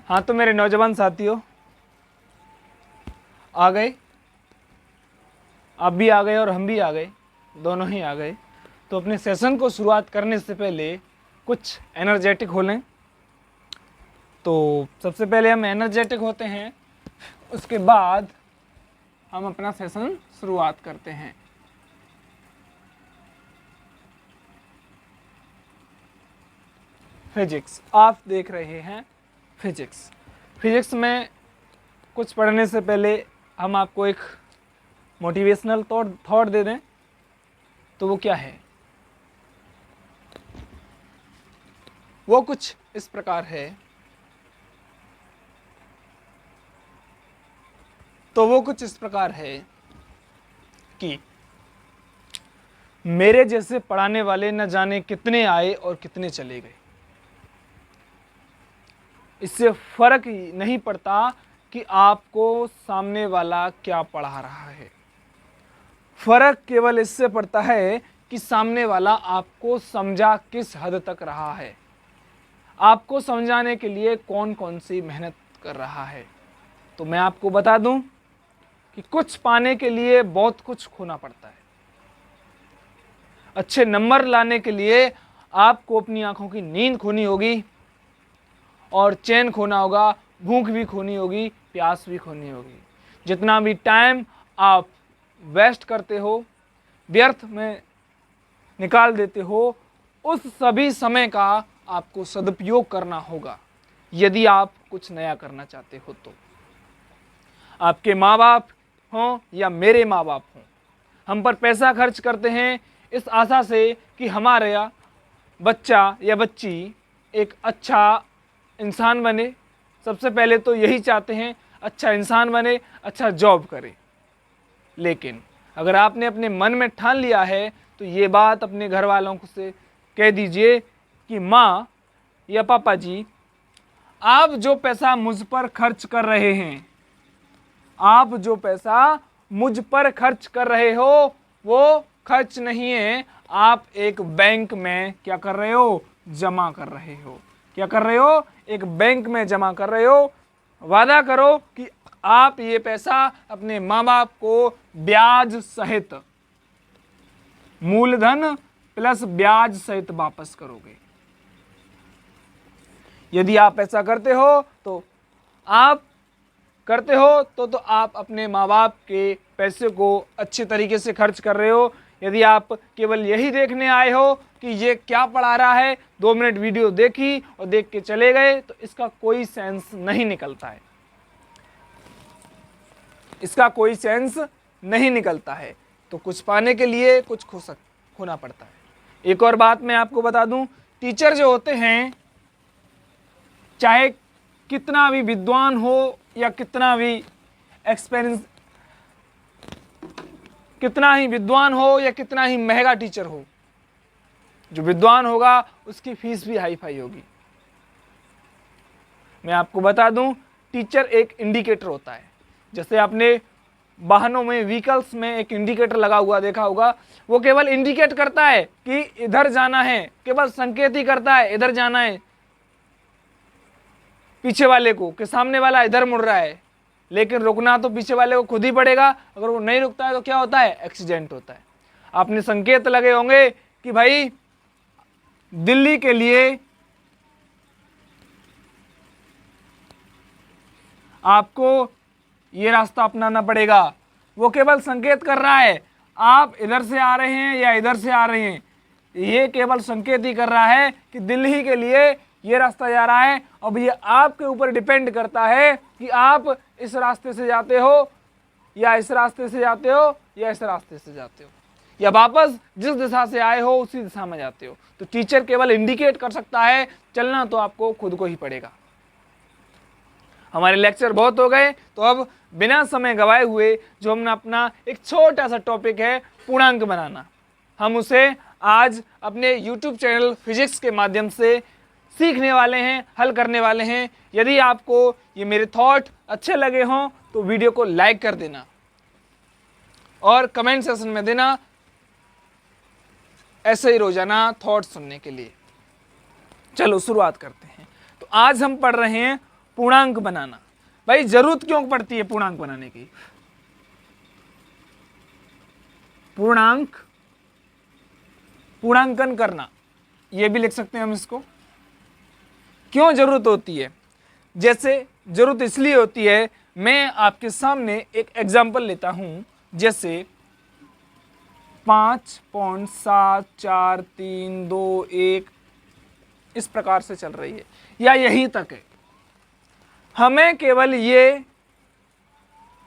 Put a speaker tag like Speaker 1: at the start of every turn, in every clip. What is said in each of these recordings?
Speaker 1: हाँ, तो मेरे नौजवान साथियों आ गए, आप भी आ गए और हम भी आ गए, दोनों ही आ गए। तो अपने सेशन को शुरुआत करने से पहले कुछ एनर्जेटिक हो लें। तो सबसे पहले हम एनर्जेटिक होते हैं, उसके बाद हम अपना सेशन शुरुआत करते हैं। फिजिक्स, आप देख रहे हैं फिजिक्स। फिजिक्स में कुछ पढ़ने से पहले हम आपको एक मोटिवेशनल थॉट दे दें, तो वो क्या है? वो कुछ इस प्रकार है, कि मेरे जैसे पढ़ाने वाले न जाने कितने आए और कितने चले गए। इससे फर्क ही नहीं पड़ता कि आपको सामने वाला क्या पढ़ा रहा है। फर्क केवल इससे पड़ता है कि सामने वाला आपको समझा किस हद तक रहा है, आपको समझाने के लिए कौन कौन सी मेहनत कर रहा है। तो मैं आपको बता दूं कि कुछ पाने के लिए बहुत कुछ खोना पड़ता है। अच्छे नंबर लाने के लिए आपको अपनी आंखों की नींद खोनी होगी और चैन खोना होगा, भूख भी खोनी होगी, प्यास भी खोनी होगी। जितना भी टाइम आप वेस्ट करते हो, व्यर्थ में निकाल देते हो, उस सभी समय का आपको सदुपयोग करना होगा यदि आप कुछ नया करना चाहते हो। तो आपके माँ बाप हों या मेरे माँ बाप हों, हम पर पैसा खर्च करते हैं इस आशा से कि हमारा बच्चा या बच्ची एक अच्छा इंसान बने। सबसे पहले तो यही चाहते हैं, अच्छा इंसान बने, अच्छा जॉब करे। लेकिन अगर आपने अपने मन में ठान लिया है तो ये बात अपने घर वालों से कह दीजिए कि माँ या पापा जी, आप जो पैसा मुझ पर खर्च कर रहे हैं, आप जो पैसा मुझ पर खर्च कर रहे हो वो खर्च नहीं है, आप एक बैंक में क्या कर रहे हो? जमा कर रहे हो। क्या कर रहे हो? एक बैंक में जमा कर रहे हो। वादा करो कि आप ये पैसा अपने माँ बाप को ब्याज सहित, मूलधन प्लस ब्याज सहित वापस करोगे। यदि आप ऐसा करते हो तो आप अपने माँ बाप के पैसे को अच्छे तरीके से खर्च कर रहे हो। यदि आप केवल यही देखने आए हो कि ये क्या पढ़ा रहा है, 2 मिनट वीडियो देखी और देख के चले गए, तो इसका कोई सेंस नहीं निकलता है, इसका कोई सेंस नहीं निकलता है। तो कुछ पाने के लिए कुछ खोना पड़ता है। एक और बात मैं आपको बता दूं, टीचर जो होते हैं, चाहे कितना भी विद्वान हो या कितना भी एक्सपीरियंस, कितना ही विद्वान हो या कितना ही महंगा टीचर हो, जो विद्वान होगा उसकी फीस भी हाई फाई होगी। मैं आपको बता दूं, टीचर एक इंडिकेटर होता है। जैसे आपने वाहनों में, व्हीकल्स में एक इंडिकेटर लगा हुआ देखा होगा, वो केवल इंडिकेट करता है कि इधर जाना है, केवल संकेत ही करता है इधर जाना है पीछे वाले को, कि सामने वाला इधर मुड़ रहा है। लेकिन रुकना तो पीछे वाले को खुद ही पड़ेगा। अगर वो नहीं रुकता है तो क्या होता है? एक्सीडेंट होता है। आपने संकेत लगे होंगे कि भाई दिल्ली के लिए आपको ये रास्ता अपनाना पड़ेगा, वो केवल संकेत कर रहा है आप इधर से आ रहे हैं या इधर से आ रहे हैं। ये केवल संकेत ही कर रहा है कि दिल्ली के लिए ये रास्ता जा रहा है। अब ये आपके ऊपर डिपेंड करता है कि आप इस रास्ते से जाते हो या इस रास्ते से जाते हो या इस रास्ते से जाते हो, या वापस जिस दिशा से आए हो उसी दिशा में जाते हो। तो टीचर केवल इंडिकेट कर सकता है, चलना तो आपको खुद को ही पड़ेगा। हमारे लेक्चर बहुत हो गए, तो अब बिना समय गवाए हुए जो हमने अपना एक छोटा सा टॉपिक है पूर्णांक बनाना, हम उसे आज अपने YouTube चैनल फिजिक्स के माध्यम से सीखने वाले हैं, हल करने वाले हैं। यदि आपको ये मेरे थॉट अच्छे लगे हों तो वीडियो को लाइक कर देना और कमेंट सेक्शन में देना ऐसे ही रोजाना थॉट सुनने के लिए। चलो शुरुआत करते हैं। तो आज हम पढ़ रहे हैं पूर्णांक बनाना। भाई जरूरत क्यों पड़ती है पूर्णांक बनाने की? पूर्णांकन करना, ये भी लिख सकते हैं हम इसको। क्यों जरूरत होती है? जैसे जरूरत इसलिए होती है, मैं आपके सामने एक एग्जांपल लेता हूं, जैसे 5.74321 इस प्रकार से चल रही है, या यहीं तक है। हमें केवल ये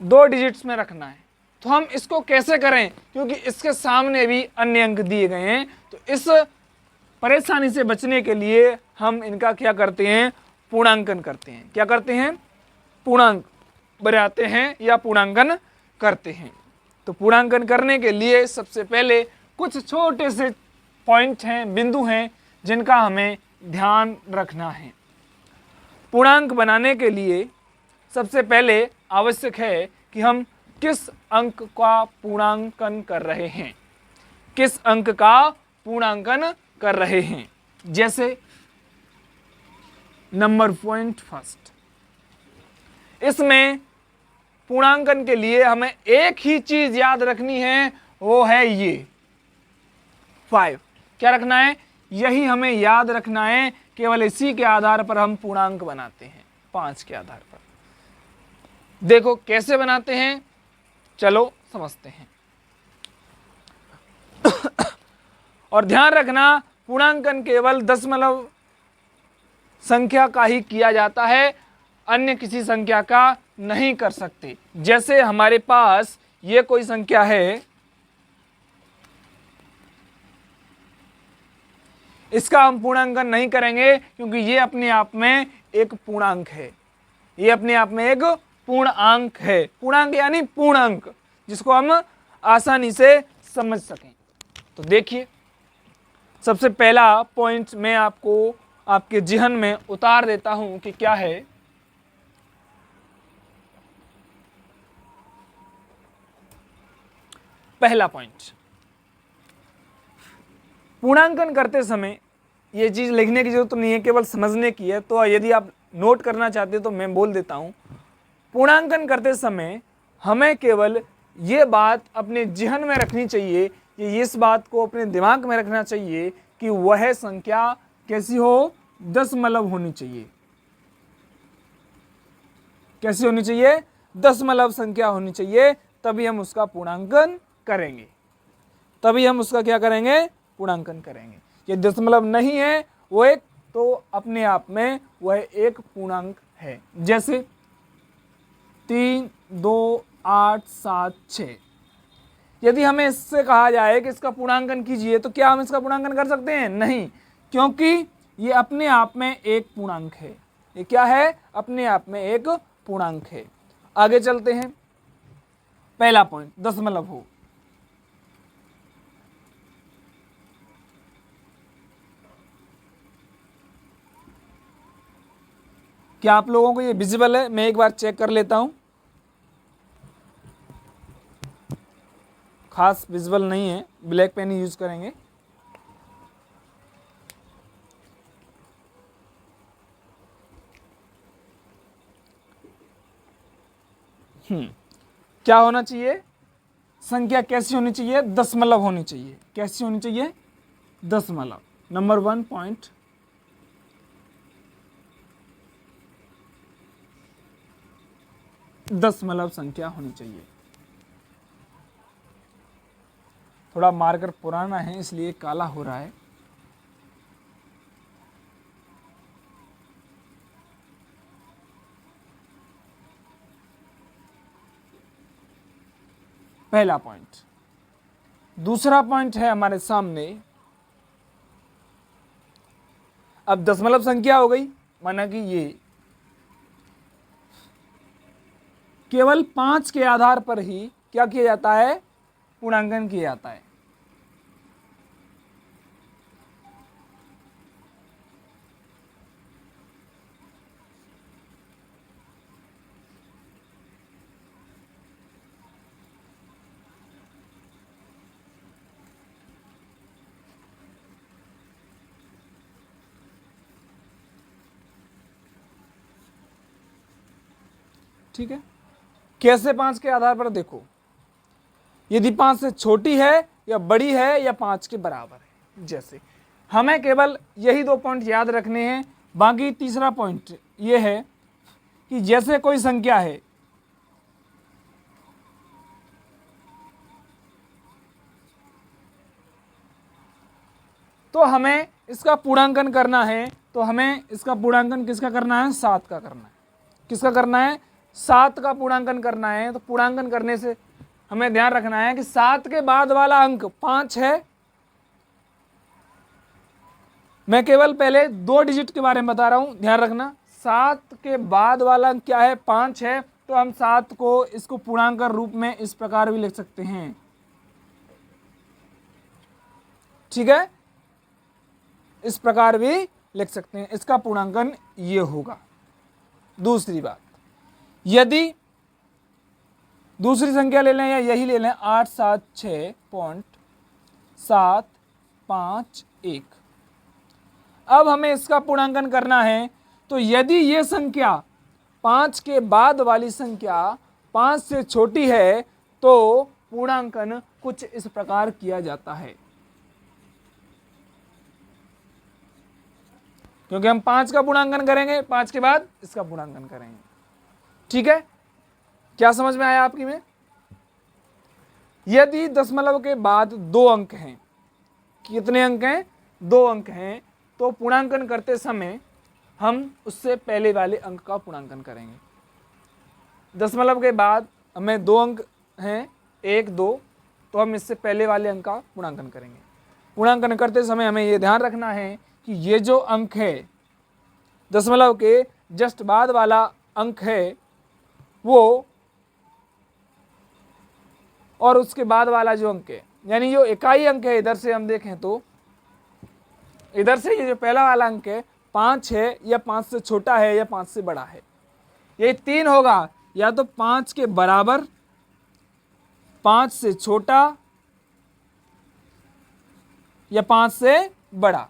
Speaker 1: 2 डिजिट्स में रखना है। तो हम इसको कैसे करें, क्योंकि इसके सामने भी अन्य अंक दिए गए हैं। तो इस परेशानी से बचने के लिए हम इनका क्या करते हैं, पूर्णांकन करते हैं। क्या करते हैं? पूर्णांक बनाते हैं या पूर्णांकन करते हैं। तो पूर्णांकन करने के लिए सबसे पहले कुछ छोटे से पॉइंट हैं, बिंदु हैं, जिनका हमें ध्यान रखना है। पूर्णांक बनाने के लिए सबसे पहले आवश्यक है कि हम किस अंक का पूर्णांकन कर रहे हैं, किस अंक का पूर्णांकन कर रहे हैं। जैसे नंबर पॉइंट फर्स्ट, इसमें पूर्णांकन के लिए हमें एक ही चीज याद रखनी है, वो है ये 5। क्या रखना है? यही हमें याद रखना है। केवल इसी के आधार पर हम पूर्णांक बनाते हैं, 5 के आधार पर। देखो कैसे बनाते हैं, चलो समझते हैं। और ध्यान रखना, पूर्णांकन केवल दशमलव संख्या का ही किया जाता है, अन्य किसी संख्या का नहीं कर सकते। जैसे हमारे पास ये कोई संख्या है, इसका हम पूर्णांकन नहीं करेंगे, क्योंकि ये अपने आप में एक पूर्णांक है। ये अपने आप में एक पूर्णांक है। पूर्णांक यानी पूर्णांक, जिसको हम आसानी से समझ सकें। तो देखिए, सबसे पहला पॉइंट मैं आपको आपके जिहन में उतार देता हूं कि क्या है। पहला पॉइंट, पूर्णांकन करते समय ये चीज लिखने की जरूरत नहीं है, केवल समझने की है। तो यदि आप नोट करना चाहते हो तो मैं बोल देता हूं। पूर्णांकन करते समय हमें केवल ये बात अपने जिहन में रखनी चाहिए, कि इस बात को अपने दिमाग में रखना चाहिए कि वह संख्या कैसी हो, दशमलव होनी चाहिए। कैसी होनी चाहिए? दशमलव संख्या होनी चाहिए, तभी हम उसका पूर्णांकन करेंगे। तभी हम उसका क्या करेंगे? पूर्णांकन करेंगे। ये दशमलव नहीं है, वो एक तो अपने आप में वह एक पूर्णांक है। जैसे 3, 2, 8, 7, 6। यदि हमें इससे कहा जाए कि इसका पूर्णांकन कीजिए, तो क्या हम इसका पूर्णांकन कर सकते हैं? नहीं, क्योंकि ये अपने आप में एक पूर्णांक है। ये क्या है? अपने आप में एक पूर्णांक है। आगे चलते हैं। पहला पॉइंट, दशमलव हो। क्या आप लोगों को ये विजिबल है? मैं एक बार चेक कर लेता हूं। खास विजिबल नहीं है, ब्लैक पेन ही यूज करेंगे। क्या होना चाहिए? संख्या कैसी होनी चाहिए? दशमलव होनी चाहिए। कैसी होनी चाहिए? दशमलव। नंबर 1 पॉइंट, दशमलव संख्या होनी चाहिए। थोड़ा मार्कर पुराना है, इसलिए काला हो रहा है। पहला पॉइंट। दूसरा पॉइंट है हमारे सामने, अब दशमलव संख्या हो गई, माना कि ये केवल 5 के आधार पर ही क्या किया जाता है? पूर्णांकन किया जाता है। ठीक है, कैसे 5 के आधार पर देखो, यदि 5 से छोटी है या बड़ी है या 5 के बराबर है। जैसे हमें केवल यही 2 पॉइंट याद रखने हैं। बाकी तीसरा पॉइंट ये है कि जैसे कोई संख्या है, तो हमें इसका पूर्णांकन करना है, तो हमें इसका पूर्णांकन किसका करना है? 7 का करना है। किसका करना है? 7 का पूर्णांकन करना है। तो पूर्णांकन करने से हमें ध्यान रखना है कि 7 के बाद वाला अंक 5 है। मैं केवल पहले 2 डिजिट के बारे में बता रहा हूं, ध्यान रखना। 7 के बाद वाला अंक क्या है? 5 है। तो हम 7 को इसको पूर्णांक रूप में इस प्रकार भी लिख सकते हैं, ठीक है, इस प्रकार भी लिख सकते हैं। इसका पूर्णांकन ये होगा। दूसरी बात, यदि दूसरी संख्या ले लें या यही ले लें 876.751। अब हमें इसका पूर्णांकन करना है। तो यदि ये संख्या 5 के बाद वाली संख्या 5 से छोटी है तो पूर्णांकन कुछ इस प्रकार किया जाता है। क्योंकि हम 5 का पूर्णांकन करेंगे, 5 के बाद इसका पूर्णांकन करेंगे, ठीक है। क्या समझ में आया आपकी में? यदि दशमलव के बाद 2 अंक हैं, कितने अंक हैं? 2 अंक हैं, तो पूर्णांकन करते समय हम उससे पहले वाले अंक का पूर्णांकन करेंगे। दशमलव के बाद हमें 2 अंक हैं, 1 2, तो हम इससे पहले वाले अंक का पूर्णांकन करेंगे। पूर्णांकन करते समय हमें ये ध्यान रखना है कि ये जो अंक है दशमलव के जस्ट बाद वाला अंक है वो, और उसके बाद वाला जो अंक है, यानी जो इकाई अंक है, इधर से हम देखें तो इधर से ये जो पहला वाला अंक है 5 है, या 5 से छोटा है या 5 से बड़ा है। ये 3 होगा, या तो 5 के बराबर, 5 से छोटा, या 5 से बड़ा।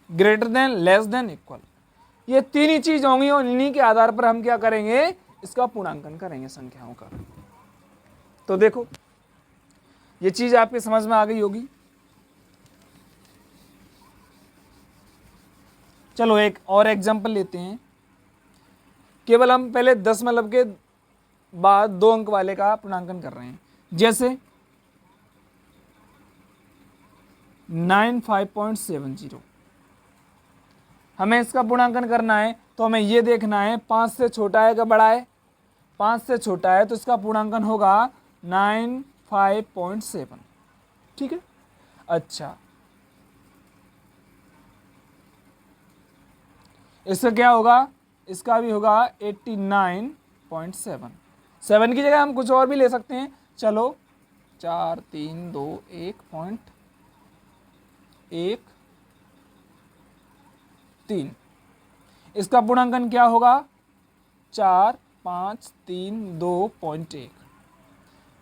Speaker 1: Greater than, less than, equal, ये 3 ही चीज होंगी और इन्हीं के आधार पर हम क्या करेंगे? इसका पूर्णांकन करेंगे संख्याओं का। तो देखो ये चीज आपके समझ में आ गई होगी। चलो एक और एग्जांपल लेते हैं। केवल हम पहले दशमलव के बाद 2 अंक वाले का पूर्णांकन कर रहे हैं। जैसे 95.70, हमें इसका पूर्णांकन करना है। तो हमें ये देखना है 5 से छोटा है कि बड़ा है। 5 से छोटा है तो इसका पूर्णांकन होगा 95.7, ठीक है। अच्छा, इसका क्या होगा? इसका भी होगा 89.7। 7 की जगह हम कुछ और भी ले सकते हैं। चलो 4 3 2 1.1 इसका पूर्णांकन क्या होगा? 4 5 3 2.1।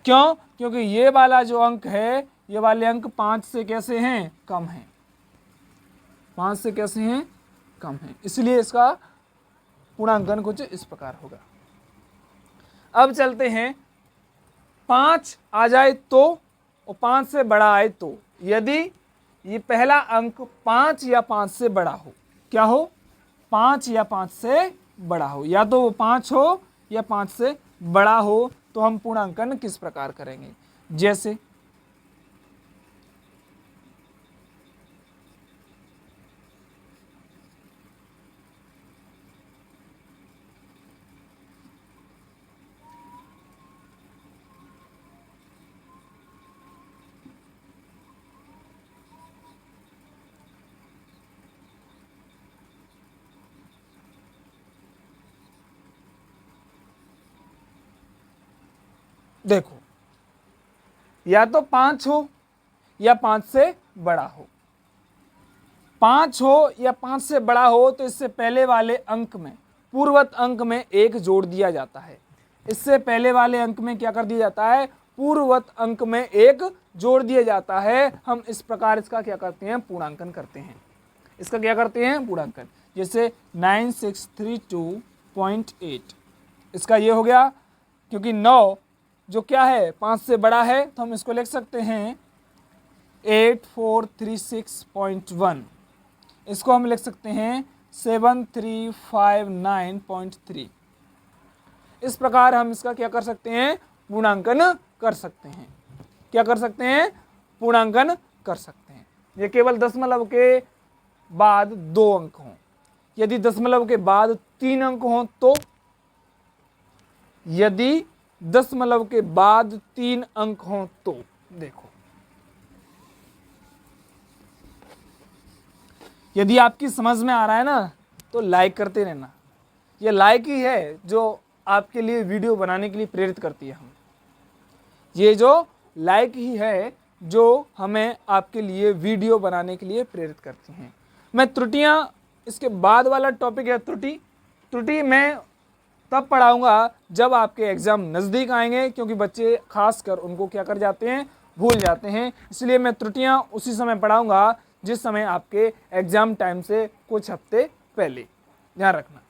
Speaker 1: क्यों? क्योंकि ये वाला जो अंक है, ये वाले अंक 5 से कैसे हैं? कम हैं। 5 से कैसे हैं? कम हैं, इसलिए इसका पूर्णांकन कुछ इस प्रकार होगा। अब चलते हैं, 5 आ जाए तो और 5 से बड़ा आए तो, यदि ये पहला अंक 5 या 5 से बड़ा हो, क्या हो? 5 या 5 से बड़ा हो, या तो वो 5 हो या 5 से बड़ा हो, तो हम पूर्णांकन किस प्रकार करेंगे? जैसे देखो, या तो 5 हो या 5 से बड़ा हो। 5 हो या 5 से बड़ा हो तो इससे पहले वाले अंक में, पूर्वत अंक में 1 जोड़ दिया जाता है। इससे पहले वाले अंक में क्या कर दिया जाता है? पूर्वत अंक में 1 जोड़ दिया जाता है। हम इस प्रकार इसका क्या करते हैं? पूर्णांकन करते हैं। इसका क्या करते हैं, पूर्णांकन। जैसे 9632.8, इसका ये हो गया, क्योंकि 9 जो क्या है 5 से बड़ा है, तो हम इसको लिख सकते हैं 8436.1, इसको हम लिख सकते हैं 7359.3। इस प्रकार हम इसका क्या कर सकते हैं, पूर्णांकन कर सकते हैं। क्या कर सकते हैं, पूर्णांकन कर सकते हैं। ये केवल दशमलव के बाद 2 अंक हों। यदि दशमलव के बाद 3 अंक हों तो, यदि दशमलव के बाद 3 अंक हों तो, देखो यदि आपकी समझ में आ रहा है ना तो लाइक करते रहना। ये लाइक ही है जो आपके लिए वीडियो बनाने के लिए प्रेरित करती है हम। ये जो लाइक ही है जो हमें आपके लिए वीडियो बनाने के लिए प्रेरित करती हैं। मैं त्रुटियां, इसके बाद वाला टॉपिक है त्रुटि मैं तब पढ़ाऊंगा जब आपके एग्ज़ाम नज़दीक आएंगे, क्योंकि बच्चे खासकर उनको क्या कर जाते हैं, भूल जाते हैं। इसलिए मैं त्रुटियां उसी समय पढ़ाऊंगा जिस समय आपके एग्ज़ाम टाइम से कुछ हफ्ते पहले, ध्यान रखना।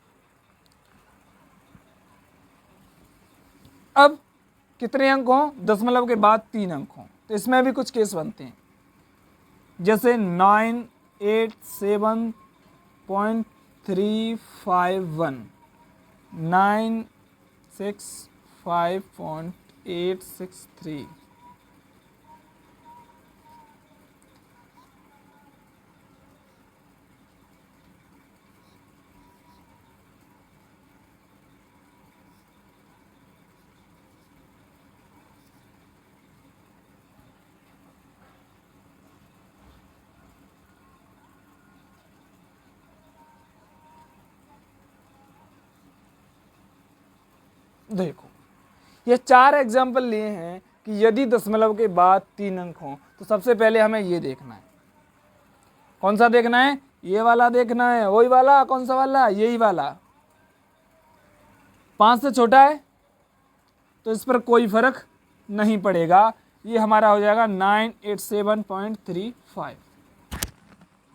Speaker 1: अब कितने अंक हों, दशमलव के बाद 3 अंक हों, तो इसमें भी कुछ केस बनते हैं। जैसे 987.351, 965.863, देखो ये 4 एग्जाम्पल लिए हैं कि यदि दशमलव के बाद 3 अंक हों, तो सबसे पहले हमें ये देखना है। कौन सा देखना है, ये वाला देखना है। वही वाला, कौन सा वाला, यही वाला। 5 से छोटा है तो इस पर कोई फर्क नहीं पड़ेगा, ये हमारा हो जाएगा 987.35।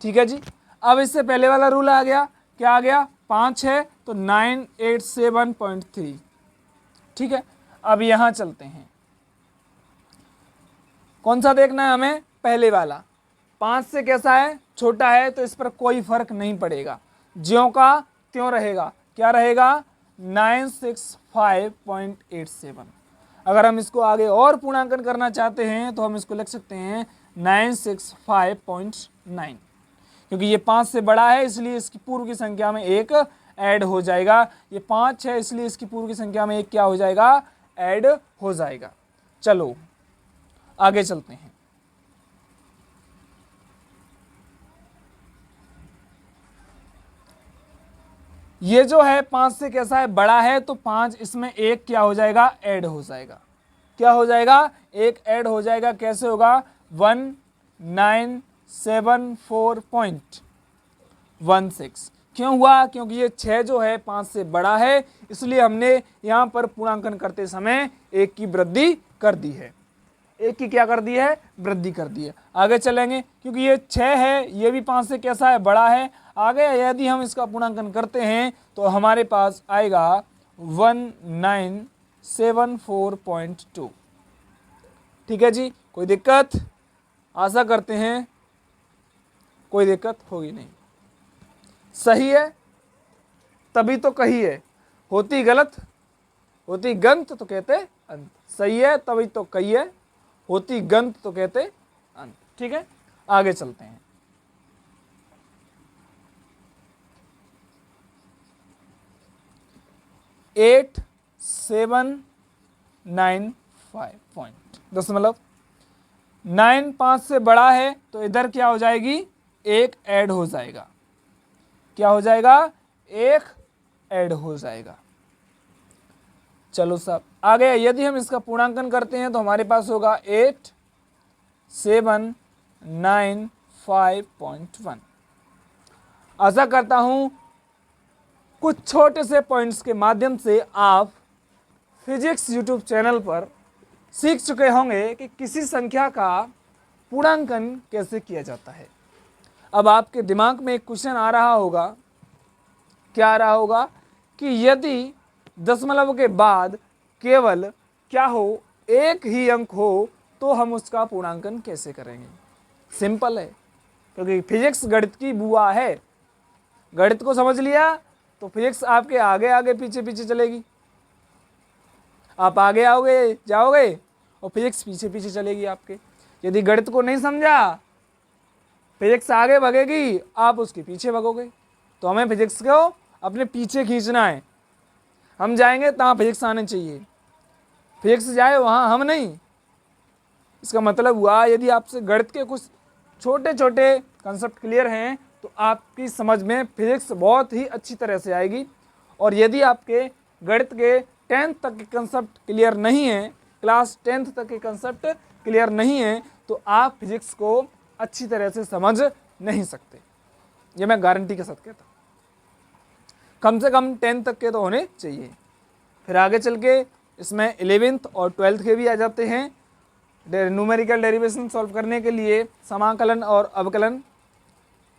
Speaker 1: ठीक है जी। अब इससे पहले वाला रूल आ गया, क्या आ गया, 5 है तो 987.3। ठीक है, अब यहां चलते हैं। कौन सा देखना है हमें, पहले वाला। 5 से कैसा है, छोटा है, तो इस पर कोई फर्क नहीं पड़ेगा, ज्यों का त्यों रहेगा। क्या रहेगा, 965.87। अगर हम इसको आगे और पूर्णांकन करना चाहते हैं तो हम इसको लिख सकते हैं 965.9, क्योंकि ये 5 से बड़ा है इसलिए इसकी पूर्व की संख्या में 1 ऐड हो जाएगा। ये 5 है इसलिए इसकी पूर्व की संख्या में 1 क्या हो जाएगा, ऐड हो जाएगा। चलो आगे चलते हैं। ये जो है 5 से कैसा है, बड़ा है, तो 5 इसमें 1 क्या हो जाएगा, ऐड हो जाएगा। क्या हो जाएगा, 1 ऐड हो जाएगा। कैसे होगा, 1974.16। क्यों हुआ, क्योंकि ये 6 जो है 5 से बड़ा है, इसलिए हमने यहाँ पर पूर्णांकन करते समय 1 की वृद्धि कर दी है। 1 की क्या कर दी है, वृद्धि कर दी है। आगे चलेंगे, क्योंकि ये 6 है, ये भी 5 से कैसा है, बड़ा है। आगे यदि हम इसका पूर्णांकन करते हैं तो हमारे पास आएगा 1974.2। ठीक है जी, कोई दिक्कत, आशा करते हैं कोई दिक्कत होगी नहीं। सही है तभी तो कही है, होती गलत होती गंत तो कहते अंत। सही है तभी तो कही है, होती गंत तो कहते अंत। ठीक है, आगे चलते हैं। एट 795 पॉइंट दशमलव 9 5 से बड़ा है, तो इधर क्या हो जाएगी, 1 ऐड हो जाएगा। क्या हो जाएगा, 1 ऐड हो जाएगा। चलो सब आगे, यदि हम इसका पूर्णांकन करते हैं तो हमारे पास होगा 8795.1। आशा करता हूं कुछ छोटे से पॉइंट्स के माध्यम से आप फिजिक्स यूट्यूब चैनल पर सीख चुके होंगे कि किसी संख्या का पूर्णांकन कैसे किया जाता है। अब आपके दिमाग में एक क्वेश्चन आ रहा होगा, क्या आ रहा होगा कि यदि दशमलव के बाद केवल क्या हो, एक ही अंक हो, तो हम उसका पूर्णांकन कैसे करेंगे। सिंपल है, क्योंकि फिजिक्स गणित की बुआ है। गणित को समझ लिया तो फिजिक्स आपके आगे आगे पीछे पीछे चलेगी। आप आगे आओगे जाओगे और फिजिक्स पीछे पीछे चलेगी आपके। यदि गणित को नहीं समझा, फिजिक्स आगे भगेगी, आप उसके पीछे भगोगे। तो हमें फिजिक्स को अपने पीछे खींचना है। हम जाएंगे तहाँ फिजिक्स आने चाहिए, फिजिक्स जाए वहाँ हम नहीं। इसका मतलब हुआ यदि आपसे गणित के कुछ छोटे छोटे कंसेप्ट क्लियर हैं तो आपकी समझ में फिजिक्स बहुत ही अच्छी तरह से आएगी। और यदि आपके गणित के 10th तक के कंसेप्ट क्लियर नहीं है, क्लास 10th तक के कंसेप्ट क्लियर नहीं है, तो आप फिजिक्स को अच्छी तरह से समझ नहीं सकते। ये मैं गारंटी के साथ कहता हूँ। कम से कम 10th तक के तो होने चाहिए। फिर आगे चल के इसमें 11th और 12th के भी आ जाते हैं। न्यूमेरिकल डेरिवेशन सॉल्व करने के लिए समाकलन और अवकलन,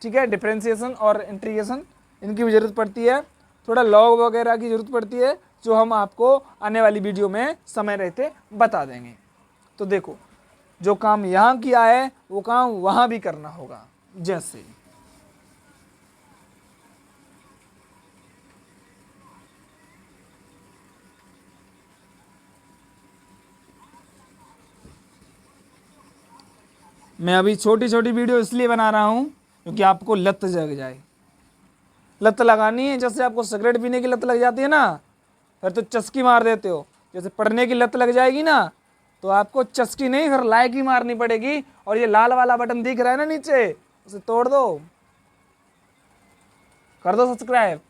Speaker 1: ठीक है, डिफरेंशिएशन और इंटीग्रेशन, इनकी भी ज़रूरत पड़ती है। थोड़ा लॉग वगैरह की ज़रूरत पड़ती है, जो हम आपको आने वाली वीडियो में समय रहते बता देंगे। तो देखो, जो काम यहाँ किया है वो काम वहाँ भी करना होगा। जैसे मैं अभी छोटी छोटी वीडियो इसलिए बना रहा हूँ क्योंकि आपको लत जग जाए। लत लगानी है, जैसे आपको सिगरेट पीने की लत लग जाती है ना, फिर तो चस्की मार देते हो। जैसे पढ़ने की लत लग जाएगी ना, तो आपको चस्की नहीं, फिर लाइक ही मारनी पड़ेगी। और ये लाल वाला बटन दिख रहा है ना नीचे, उसे तोड़ दो, कर दो सब्सक्राइब।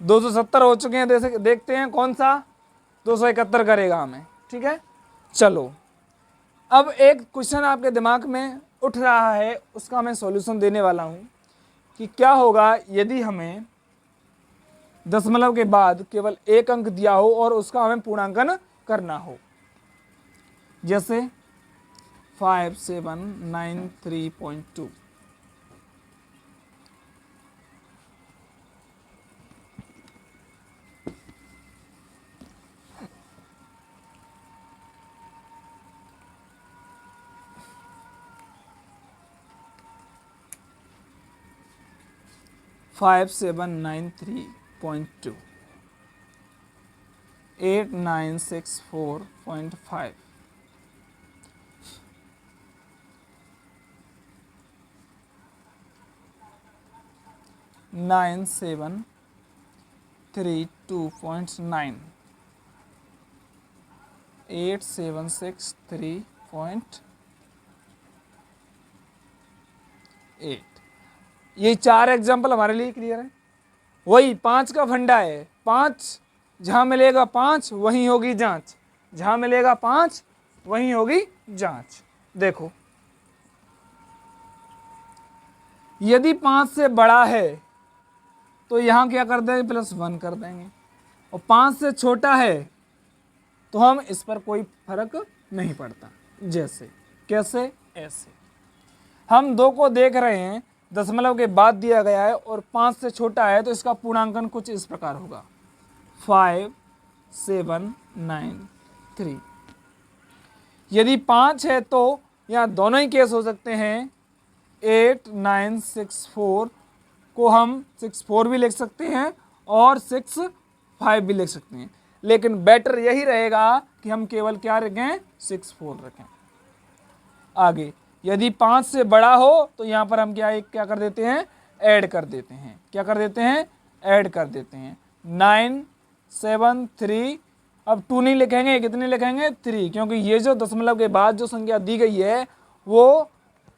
Speaker 1: 270 हो चुके हैं, देखते हैं कौन सा 271 करेगा हमें। ठीक है, चलो अब एक क्वेश्चन आपके दिमाग में उठ रहा है, उसका मैं सॉल्यूशन देने वाला हूं कि क्या होगा यदि हमें दशमलव के बाद केवल एक अंक दिया हो और उसका हमें पूर्णांकन करना हो। जैसे 5793.2, five seven nine three point two 8964.5, 9732.9, 8763.8। ये 4 एग्जाम्पल हमारे लिए क्लियर है। वही 5 का फंडा है। 5 जहाँ मिलेगा 5 वहीं होगी जांच, जहाँ मिलेगा 5 वहीं होगी जांच। देखो, यदि 5 से बड़ा है तो यहाँ क्या कर देंगे, +1 कर देंगे। और 5 से छोटा है तो हम इस पर कोई फर्क नहीं पड़ता। जैसे कैसे, ऐसे हम 2 को देख रहे हैं, दशमलव के बाद दिया गया है और 5 से छोटा है, तो इसका पूर्णांकन कुछ इस प्रकार होगा 5793। यदि 5 है तो यहाँ दोनों ही केस हो सकते हैं। 8964 को हम 64 भी लिख सकते हैं और 65 भी लिख सकते हैं, लेकिन बेटर यही रहेगा कि हम केवल क्या रखें, 64 रखें। आगे यदि 5 से बड़ा हो तो यहाँ पर हम क्या कर देते हैं, ऐड कर देते हैं। क्या कर देते हैं, ऐड कर देते हैं। 973, अब 2 नहीं लिखेंगे, कितने लिखेंगे, 3, क्योंकि ये जो दशमलव के बाद जो संख्या दी गई है वो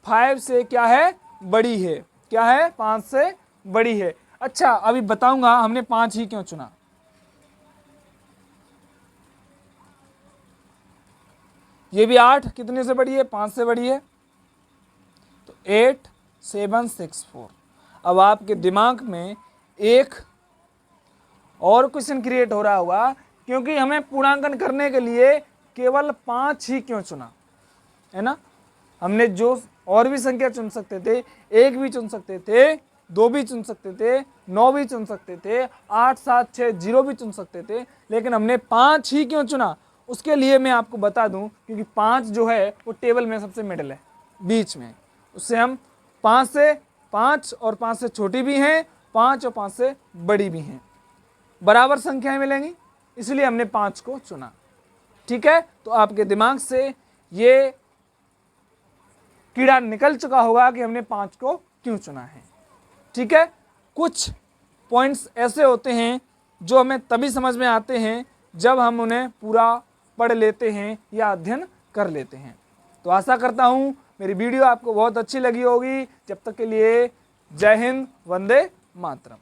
Speaker 1: 5 से क्या है, बड़ी है। क्या है, 5 से बड़ी है। अच्छा, अभी बताऊंगा हमने 5 ही क्यों चुना। ये भी 8 कितने से बड़ी है, 5 से बड़ी है, तो 8764। अब आपके दिमाग में एक और क्वेश्चन क्रिएट हो रहा होगा, क्योंकि हमें पूर्णांकन करने के लिए केवल 5 ही क्यों चुना, है ना। हमने जो और भी संख्या चुन सकते थे, 1 भी चुन सकते थे, 2 भी चुन सकते थे, 9 भी चुन सकते थे, 8, 7, 6, 0 भी चुन सकते थे, लेकिन हमने 5 ही क्यों चुना? उसके लिए मैं आपको बता दूं, क्योंकि 5 जो है वो टेबल में सबसे मिडिल है, बीच में। उससे हम 5 और 5 से छोटी भी हैं, 5 और 5 से बड़ी भी हैं, बराबर संख्याएं मिलेंगी, इसलिए हमने 5 को चुना। ठीक है, तो आपके दिमाग से ये कीड़ा निकल चुका होगा कि हमने 5 को क्यों चुना है। ठीक है, कुछ पॉइंट्स ऐसे होते हैं जो हमें तभी समझ में आते हैं जब हम उन्हें पूरा पढ़ लेते हैं या अध्ययन कर लेते हैं। तो आशा करता हूँ मेरी वीडियो आपको बहुत अच्छी लगी होगी। जब तक के लिए जय हिंद, वंदे मातरम।